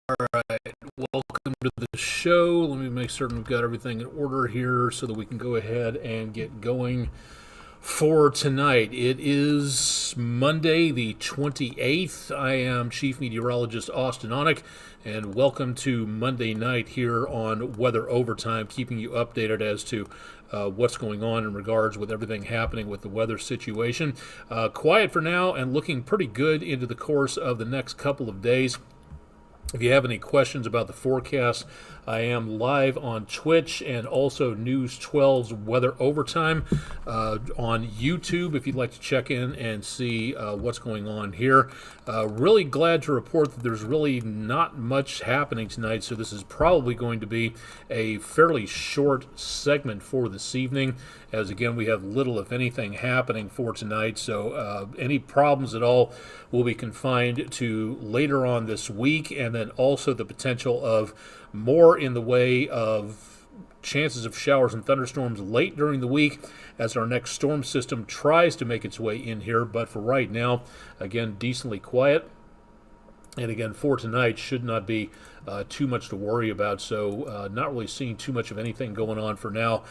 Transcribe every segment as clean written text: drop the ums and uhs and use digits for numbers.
Alright, welcome to the show. Let me make certain we've got everything in order here so that we can go ahead and get going for tonight. It is Monday the 28th. I am Chief Meteorologist Austin Onick, and welcome to Monday night here on Weather Overtime, keeping you updated as to what's going on in regards with everything happening with the weather situation. Quiet for now and looking pretty good into the course of the next couple of days. If you have any questions about the forecast, I am live on Twitch and also News 12's Weather Overtime on YouTube if you'd like to check in and see what's going on here. Really glad to report that there's really not much happening tonight, so this is probably going to be a fairly short segment for this evening, as again we have little if anything happening for tonight, so any problems at all will be confined to later on this week, and then also the potential of more in the way of chances of showers and thunderstorms late during the week as our next storm system tries to make its way in here. But for right now, again, decently quiet. And again, for tonight, should not be too much to worry about, so not really seeing too much of anything going on for now.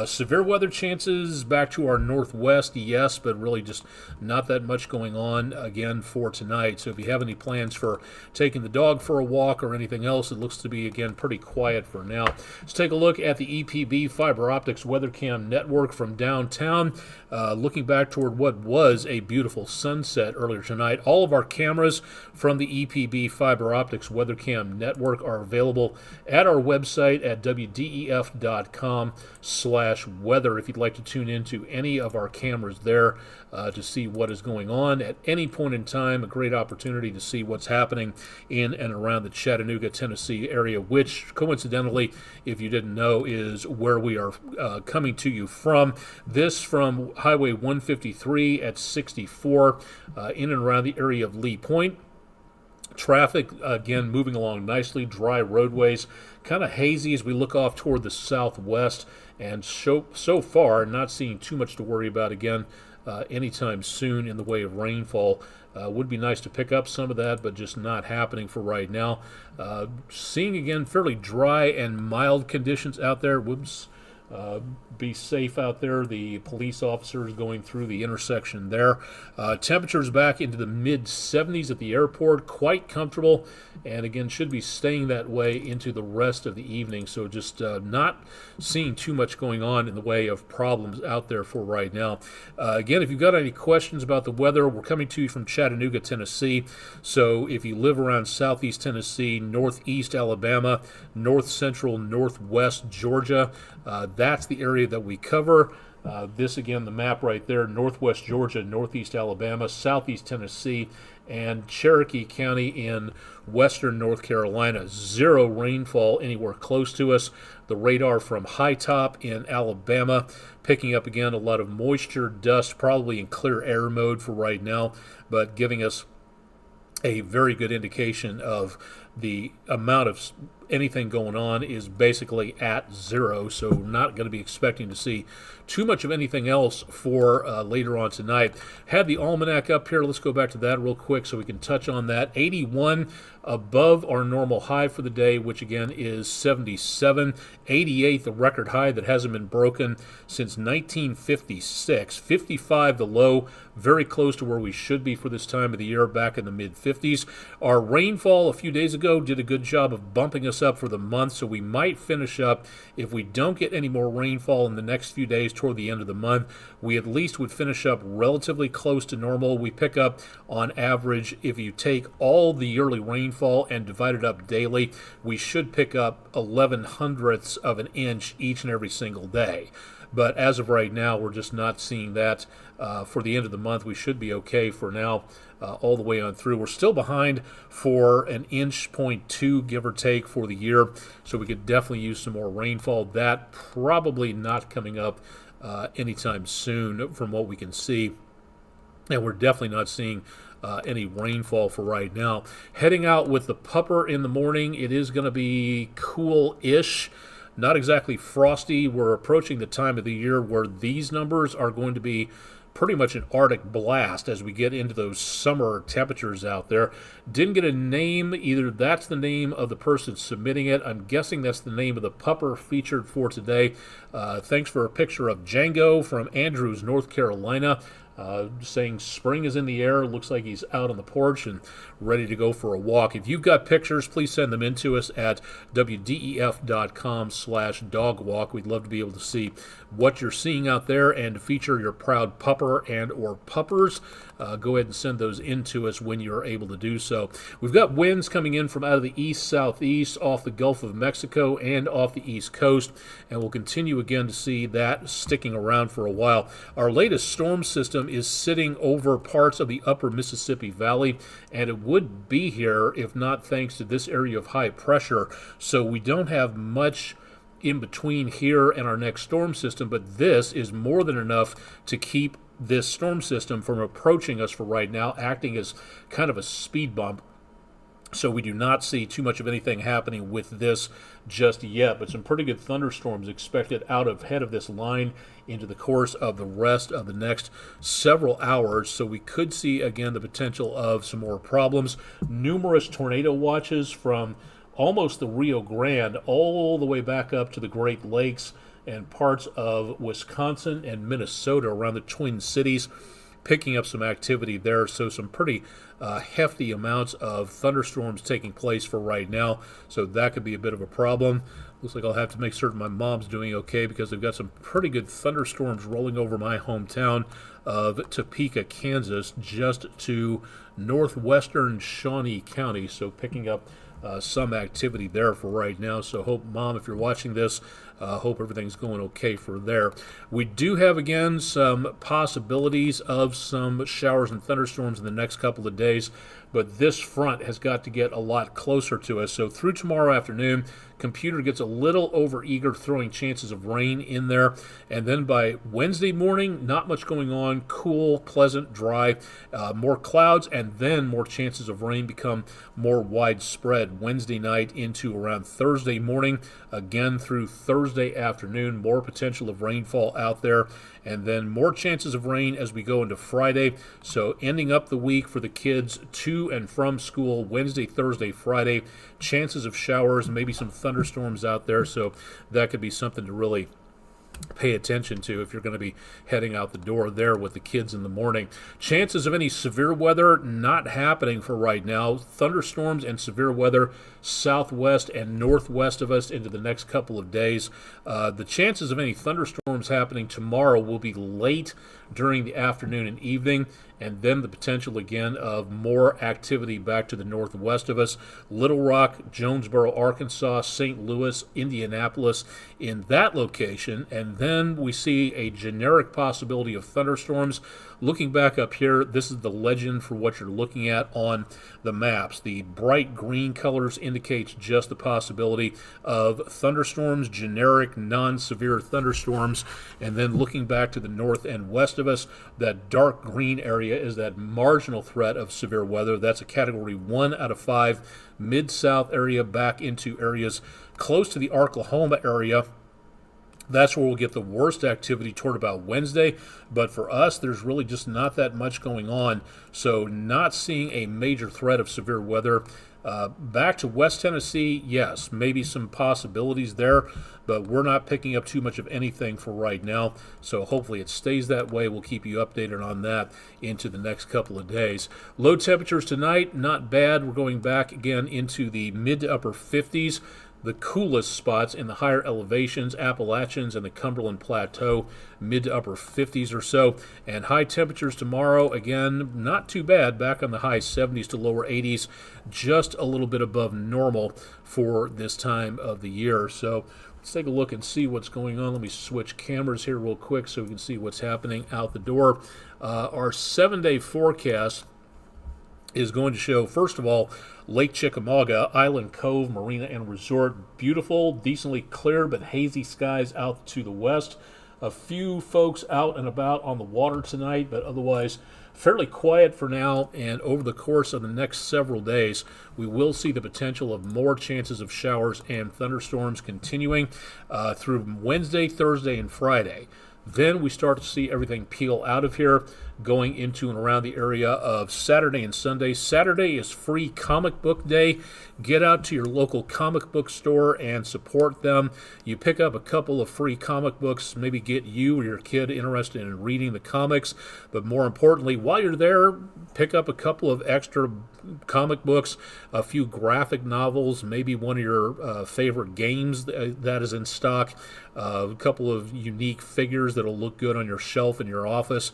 Severe weather chances back to our northwest, yes, but really just not that much going on again for tonight. So if you have any plans for taking the dog for a walk or anything else, it looks to be, again, pretty quiet for now. Let's take a look at the EPB Fiber Optics Weather Cam network from downtown. Looking back toward what was a beautiful sunset earlier tonight, all of our cameras from the EPB Fiber Optics Weather Cam network are available at our website at wdef.com/weather if you'd like to tune into any of our cameras there to see what is going on at any point in time. A great opportunity to see what's happening in and around the Chattanooga, Tennessee area, which coincidentally, if you didn't know, is where we are coming to you from. This from Highway 153 at 64 in and around the area of Lee Point. Traffic, again, moving along nicely, dry roadways, kind of hazy as we look off toward the southwest, and so far not seeing too much to worry about again anytime soon in the way of rainfall. Would be nice to pick up some of that, but just not happening for right now. Seeing, again, fairly dry and mild conditions out there. Whoops. Be safe out there. The police officers going through the intersection there. Temperatures back into the mid-70s at the airport, quite comfortable, and again should be staying that way into the rest of the evening. So just not seeing too much going on in the way of problems out there for right now. Again, if you've got any questions about the weather, we're coming to you from Chattanooga, Tennessee. So if you live around southeast Tennessee, northeast Alabama, north central, northwest Georgia, that's the area that we cover. This, again, the map right there, northwest Georgia, northeast Alabama, southeast Tennessee, and Cherokee County in western North Carolina. Zero rainfall anywhere close to us. The radar from High Top in Alabama picking up, again, a lot of moisture, dust, probably in clear air mode for right now, but giving us a very good indication of the amount of anything going on is basically at zero, so not going to be expecting to see too much of anything else for later on tonight. Had the almanac up here. Let's go back to that real quick so we can touch on that. 81 above our normal high for the day, which again is 77. 88, the record high that hasn't been broken since 1956. 55, the low, very close to where we should be for this time of the year, back in the mid-50s. Our rainfall a few days ago did a good job of bumping us up for the month, so we might finish up, if we don't get any more rainfall in the next few days toward the end of the month, we at least would finish up relatively close to normal. We pick up on average, if you take all the yearly rainfall and divide it up daily, we should pick up 11 hundredths of an inch each and every single day. But as of right now, we're just not seeing that. For the end of the month, we should be okay for now, all the way on through. We're still behind for an inch, 0.2, give or take, for the year, so we could definitely use some more rainfall. That probably not coming up anytime soon from what we can see, and we're definitely not seeing any rainfall for right now. Heading out with the pupper in the morning, it is going to be cool-ish. Not exactly frosty. We're approaching the time of the year where these numbers are going to be pretty much an Arctic blast as we get into those summer temperatures out there. Didn't get a name. Either that's the name of the person submitting it. I'm guessing that's the name of the pupper featured for today. Thanks for a picture of Django from Andrews, North Carolina. Saying spring is in the air. Looks like he's out on the porch and ready to go for a walk. If you've got pictures, please send them in to us at wdef.com/dogwalk. We'd love to be able to see what you're seeing out there and to feature your proud pupper and or puppers. Go ahead and send those in to us when you're able to do so. We've got winds coming in from out of the east-southeast off the Gulf of Mexico and off the East Coast, and we'll continue again to see that sticking around for a while. Our latest storm system is sitting over parts of the upper Mississippi Valley, and it would be here if not thanks to this area of high pressure. So we don't have much in between here and our next storm system, but this is more than enough to keep this storm system from approaching us for right now, acting as kind of a speed bump. So we do not see too much of anything happening with this just yet, but some pretty good thunderstorms expected out ahead of this line into the course of the rest of the next several hours. So we could see again the potential of some more problems. Numerous tornado watches from almost the Rio Grande all the way back up to the Great Lakes and parts of Wisconsin and Minnesota around the Twin Cities, picking up some activity there. So some pretty hefty amounts of thunderstorms taking place for right now. So that could be a bit of a problem. Looks like I'll have to make certain my mom's doing okay because they've got some pretty good thunderstorms rolling over my hometown of Topeka, Kansas, just to northwestern Shawnee County. So picking up some activity there for right now. So hope, Mom, if you're watching this, hope everything's going okay for there. We do have, again, some possibilities of some showers and thunderstorms in the next couple of days, but this front has got to get a lot closer to us. So through tomorrow afternoon, computer gets a little overeager throwing chances of rain in there, and then by Wednesday morning, not much going on, cool, pleasant, dry, more clouds, and then more chances of rain become more widespread Wednesday night into around Thursday morning, again through Thursday afternoon, more potential of rainfall out there, and then more chances of rain as we go into Friday. So ending up the week for the kids to and from school Wednesday, Thursday, Friday, chances of showers, maybe some thunderstorms out there. So that could be something to really pay attention to if you're going to be heading out the door there with the kids in the morning. Chances of any severe weather not happening for right now. Thunderstorms and severe weather southwest and northwest of us into the next couple of days. The chances of any thunderstorms happening tomorrow will be late during the afternoon and evening, and then the potential again of more activity back to the northwest of us. Little Rock, Jonesboro, Arkansas, St. Louis, Indianapolis in that location, and then we see a generic possibility of thunderstorms. Looking back up here, this is the legend for what you're looking at on the maps. The bright green colors indicates just the possibility of thunderstorms, generic, non-severe thunderstorms, and then looking back to the north and west of us, that dark green area is that marginal threat of severe weather. That's a category 1 out of 5, mid-south area back into areas close to the Oklahoma area. That's where we'll get the worst activity toward about Wednesday, but for us, there's really just not that much going on, so not seeing a major threat of severe weather. Back to West Tennessee, yes, maybe some possibilities there, but we're not picking up too much of anything for right now, so hopefully it stays that way. We'll keep you updated on that into the next couple of days. Low temperatures tonight, not bad. We're going back again into the mid to upper 50s. The coolest spots in the higher elevations, Appalachians and the Cumberland Plateau, mid to upper 50s or so. And high temperatures tomorrow, again, not too bad, back on the high 70s to lower 80s, just a little bit above normal for this time of the year. So let's take a look and see what's going on. Let me switch cameras here real quick so we can see what's happening out the door. Our 7-day forecast is going to show, first of all, Lake Chickamauga, Island Cove, Marina and Resort. Beautiful, decently clear, but hazy skies out to the west. A few folks out and about on the water tonight, but otherwise fairly quiet for now. And over the course of the next several days, we will see the potential of more chances of showers and thunderstorms continuing through Wednesday, Thursday, and Friday. Then we start to see everything peel out of here, going into and around the area of Saturday and Sunday. Saturday is free comic book day. Get out to your local comic book store and support them. You pick up a couple of free comic books, maybe get you or your kid interested in reading the comics. But more importantly, while you're there, pick up a couple of extra comic books, a few graphic novels, maybe one of your favorite games that is in stock, a couple of unique figures that'll look good on your shelf in your office.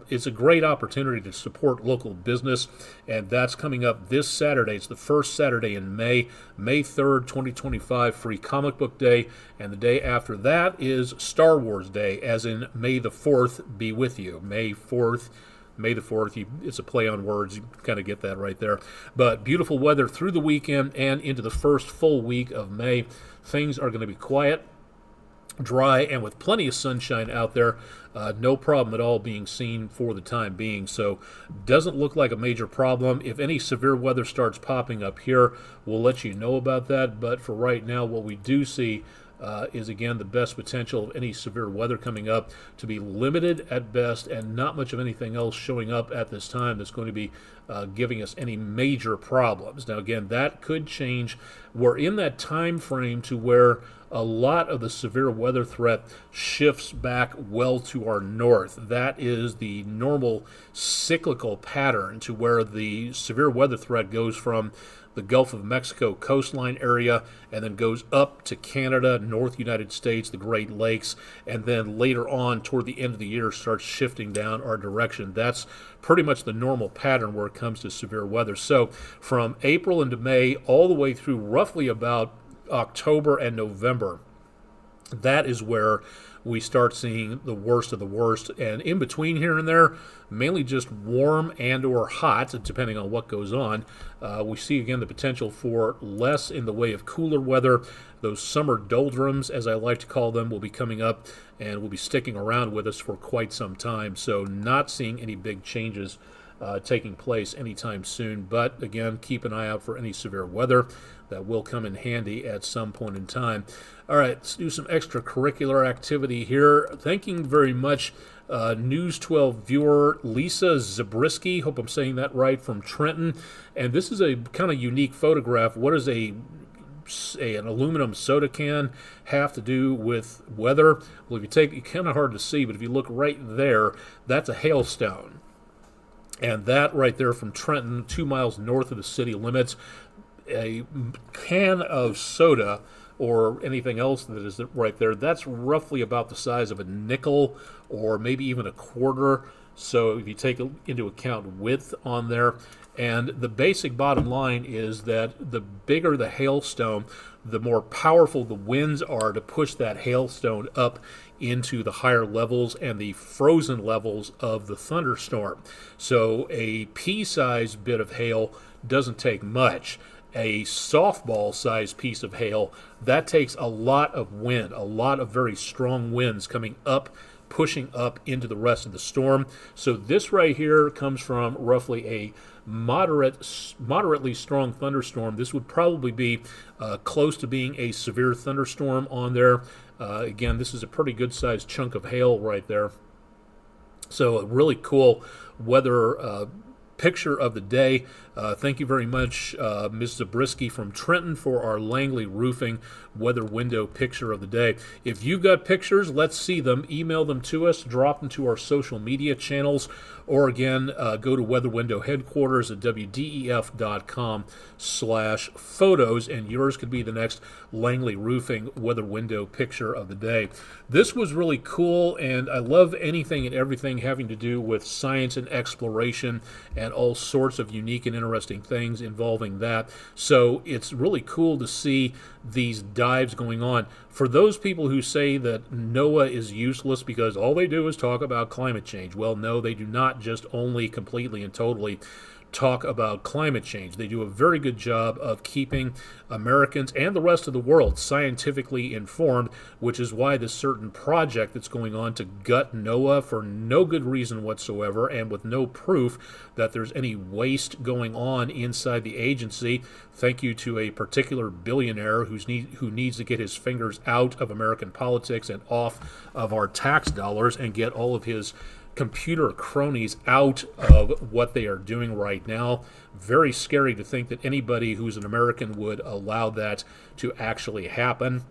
It's a great opportunity to support local business, and that's coming up this Saturday. It's the first Saturday in May, May 3rd, 2025, free comic book day, and the day after that is Star Wars Day, as in May the 4th be with you. May 4th. May the 4th, it's a play on words. You kind of get that right there. But beautiful weather through the weekend and into the first full week of May. Things are going to be quiet, dry, and with plenty of sunshine out there. No problem at all being seen for the time being. So doesn't look like a major problem. If any severe weather starts popping up here, we'll let you know about that. But for right now, what we do see is, again, the best potential of any severe weather coming up to be limited at best, and not much of anything else showing up at this time that's going to be giving us any major problems. Now, again, that could change. We're in that time frame to where a lot of the severe weather threat shifts back well to our north. That is the normal cyclical pattern to where the severe weather threat goes from the Gulf of Mexico coastline area and then goes up to Canada, North United States, the Great Lakes, and then later on toward the end of the year starts shifting down our direction. That's pretty much the normal pattern where it comes to severe weather. So from April into May all the way through roughly about October and November, that is where we start seeing the worst of the worst. And in between here and there, mainly just warm and or hot, depending on what goes on. We see, again, the potential for less in the way of cooler weather. Those summer doldrums, as I like to call them, will be coming up and will be sticking around with us for quite some time. So not seeing any big changes taking place anytime soon. But again, keep an eye out for any severe weather that will come in handy at some point in time. All right, let's do some extracurricular activity here. Thanking very much News 12 viewer Lisa Zabriskie, hope I'm saying that right, from Trenton. And this is a kind of unique photograph. What does an aluminum soda can have to do with weather? Well, if you take, it's kind of hard to see, but if you look right there, that's a hailstone. And that right there from Trenton, 2 miles north of the city limits, a can of soda or anything else that is right there, that's roughly about the size of a nickel or maybe even a quarter. So if you take into account width on there, and the basic bottom line is that the bigger the hailstone, the more powerful the winds are to push that hailstone up into the higher levels and the frozen levels of the thunderstorm. So a pea-sized bit of hail doesn't take much. A softball-sized piece of hail, that takes a lot of wind, a lot of very strong winds coming up, pushing up into the rest of the storm. So this right here comes from roughly a moderately strong thunderstorm. This would probably be close to being a severe thunderstorm on there. Again, this is a pretty good-sized chunk of hail right there. So a really cool weather picture of the day. Thank you very much, Ms. Zabriskie from Trenton, for our Langley Roofing weather window picture of the day. If you've got pictures, let's see them. Email them to us, drop them to our social media channels, or again, go to Weather Window headquarters at wdef.com/photos, and yours could be the next Langley Roofing weather window picture of the day. This was really cool, and I love anything and everything having to do with science and exploration and all sorts of unique and interesting things involving that. So it's really cool to see these dives going on. For those people who say that NOAA is useless because all they do is talk about climate change, well, no, they do not just only completely and totally talk about climate change. They do a very good job of keeping Americans and the rest of the world scientifically informed, which is why this certain project that's going on to gut NOAA for no good reason whatsoever and with no proof that there's any waste going on inside the agency. Thank you to a particular billionaire who needs to get his fingers out of American politics and off of our tax dollars and get all of his computer cronies out of what they are doing right now. Very scary to think that anybody who's an American would allow that to actually happen.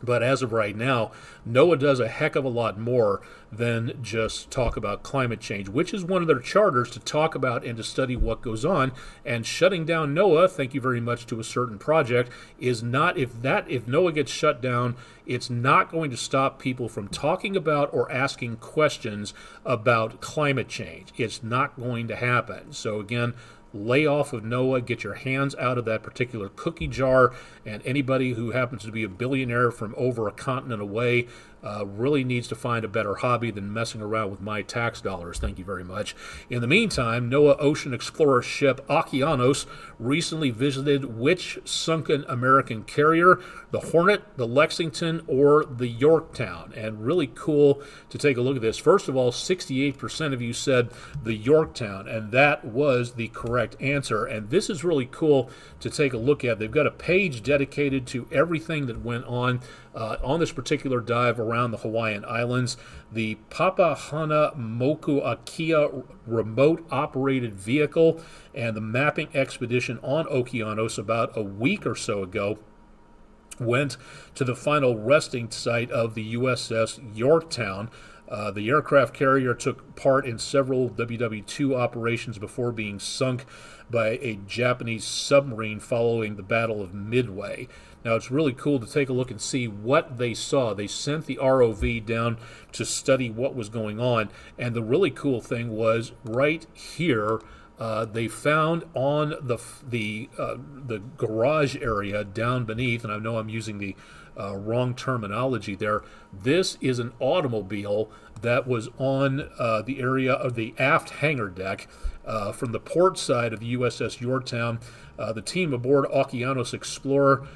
But as of right now, NOAA does a heck of a lot more than just talk about climate change, which is one of their charters, to talk about and to study what goes on. And shutting down NOAA, thank you very much to a certain project, is not, if NOAA gets shut down, it's not going to stop people from talking about or asking questions about climate change. It's not going to happen. So again, lay off of NOAA, get your hands out of that particular cookie jar, and anybody who happens to be a billionaire from over a continent away really needs to find a better hobby than messing around with my tax dollars. Thank you very much. In the meantime, NOAA Ocean Explorer ship Okeanos recently visited which sunken American carrier? The Hornet, the Lexington, or the Yorktown? And really cool to take a look at this. First of all, 68% of you said the Yorktown, and that was the correct answer. And this is really cool to take a look at. They've got a page dedicated to everything that went on this particular dive around the Hawaiian Islands. The Papahānaumokuākea remote operated vehicle and the mapping expedition on Okeanos about a week or so ago went to the final resting site of the USS Yorktown. The aircraft carrier took part in several WW2 operations before being sunk by a Japanese submarine following the Battle of Midway. Now, it's really cool to take a look and see what they saw. They sent the ROV down to study what was going on, and the really cool thing was right here, they found on the garage area down beneath, and I know I'm using the wrong terminology there. This is an automobile that was on the area of the aft hangar deck from the port side of the USS Yorktown. The team aboard Okeanos Explorer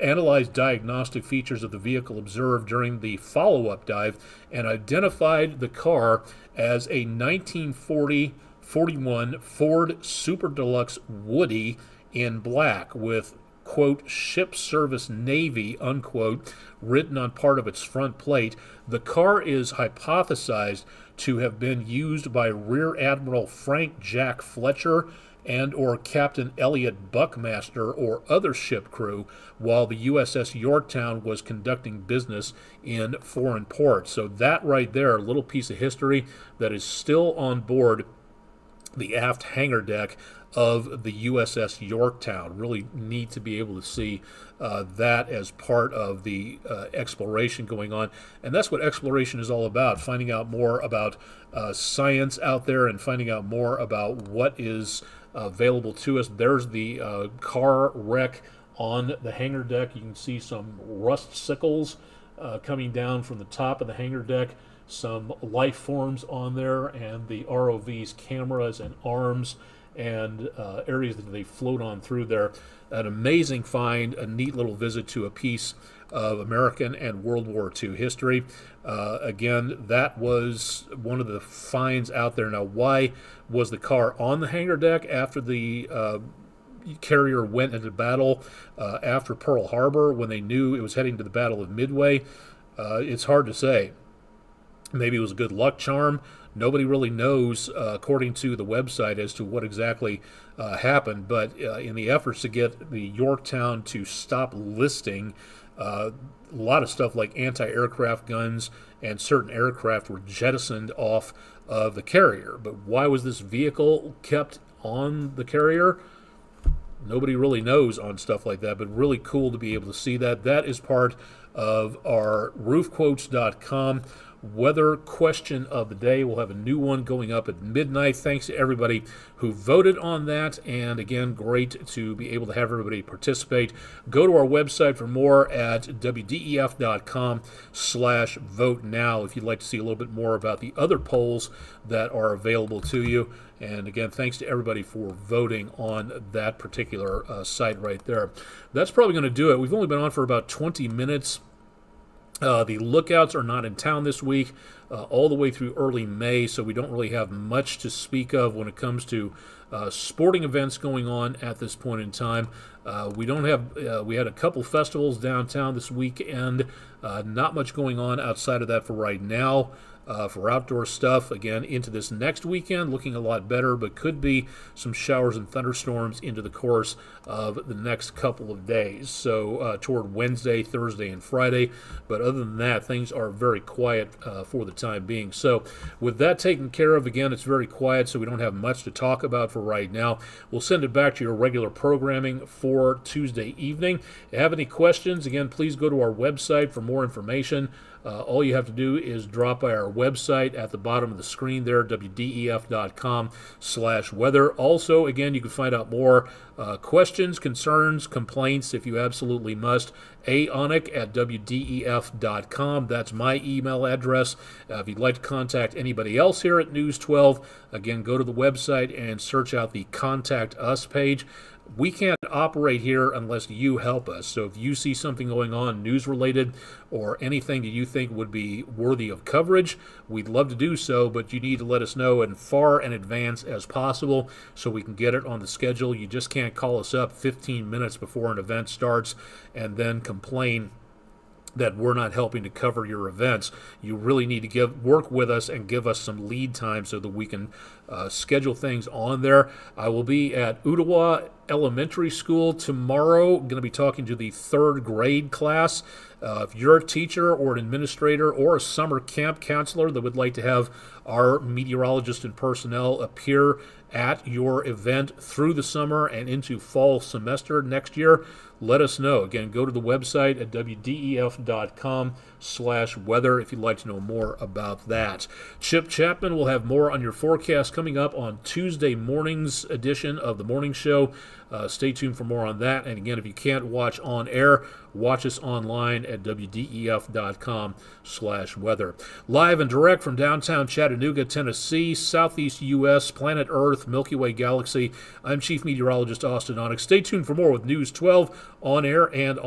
analyzed diagnostic features of the vehicle observed during the follow-up dive and identified the car as a 1941 Ford Super Deluxe Woody in black with, quote, ship service Navy, unquote, written on part of its front plate. The car is hypothesized to have been used by Rear Admiral Frank Jack Fletcher and or Captain Elliot Buckmaster or other ship crew while the USS Yorktown was conducting business in foreign ports. So that right there, a little piece of history that is still on board the aft hangar deck of the USS Yorktown. Really neat to be able to see that as part of the exploration going on. And that's what exploration is all about, finding out more about science out there and finding out more about what is available to us. There's the car wreck on the hangar deck. You can see some rust sickles coming down from the top of the hangar deck, some life forms on there, and the ROV's cameras and arms and areas that they float on through there. An amazing find, a neat little visit to a piece of American and World War II history. Again, that was one of the finds out there. Now, why was the car on the hangar deck after the carrier went into battle after Pearl Harbor when they knew it was heading to the Battle of Midway? It's hard to say. Maybe it was a good luck charm. Nobody really knows, according to the website, as to what exactly happened. But in the efforts to get the Yorktown to stop listing, a lot of stuff like anti-aircraft guns and certain aircraft were jettisoned off of the carrier. But why was this vehicle kept on the carrier? Nobody really knows on stuff like that, but really cool to be able to see that. That is part of our roofquotes.com weather question of the day. We'll have a new one going up at midnight. Thanks to everybody who voted on that. And again, great to be able to have everybody participate. Go to our website for more at wdef.com/vote now if you'd like to see a little bit more about the other polls that are available to you. And again, thanks to everybody for voting on that particular site right there. That's probably going to do it. We've only been on for about 20 minutes. The lookouts are not in town this week, all the way through early May, so we don't really have much to speak of when it comes to sporting events going on at this point in time. We don't have. We had a couple festivals downtown this weekend. Not much going on outside of that for right now. For outdoor stuff, again, into this next weekend, looking a lot better, but could be some showers and thunderstorms into the course of the next couple of days. So toward Wednesday, Thursday, and Friday. But other than that, things are very quiet for the time being. So with that taken care of, again, it's very quiet, so we don't have much to talk about for right now. We'll send it back to your regular programming for Tuesday evening. If you have any questions, again, please go to our website for more information. All you have to do is drop by our website at the bottom of the screen there, wdef.com/weather. Also, again, you can find out more questions, concerns, complaints, if you absolutely must. aonic@wdef.com. That's my email address. If you'd like to contact anybody else here at News 12, again, go to the website and search out the Contact Us page. We can't operate here unless you help us. So if you see something going on news-related or anything that you think would be worthy of coverage, we'd love to do so, but you need to let us know as far in advance as possible so we can get it on the schedule. You just can't call us up 15 minutes before an event starts and then complain that we're not helping to cover your events. You really need to work with us and give us some lead time so that we can schedule things on there. I will be at Ottawa Elementary School tomorrow. I'm going to be talking to the 3rd grade class. If you're a teacher or an administrator or a summer camp counselor that would like to have our meteorologist and personnel appear at your event through the summer and into fall semester next year, let us know. Again, go to the website at wdef.com/weather if you'd like to know more about that. Chip Chapman will have more on your forecast coming up on Tuesday morning's edition of the morning show. Stay tuned for more on that. And again, if you can't watch on air, watch us online at wdef.com/weather. Live and direct from downtown Chattanooga, Tennessee, Southeast U.S., planet Earth, Milky Way galaxy. I'm Chief Meteorologist Austin Onyx. Stay tuned for more with News 12 on air and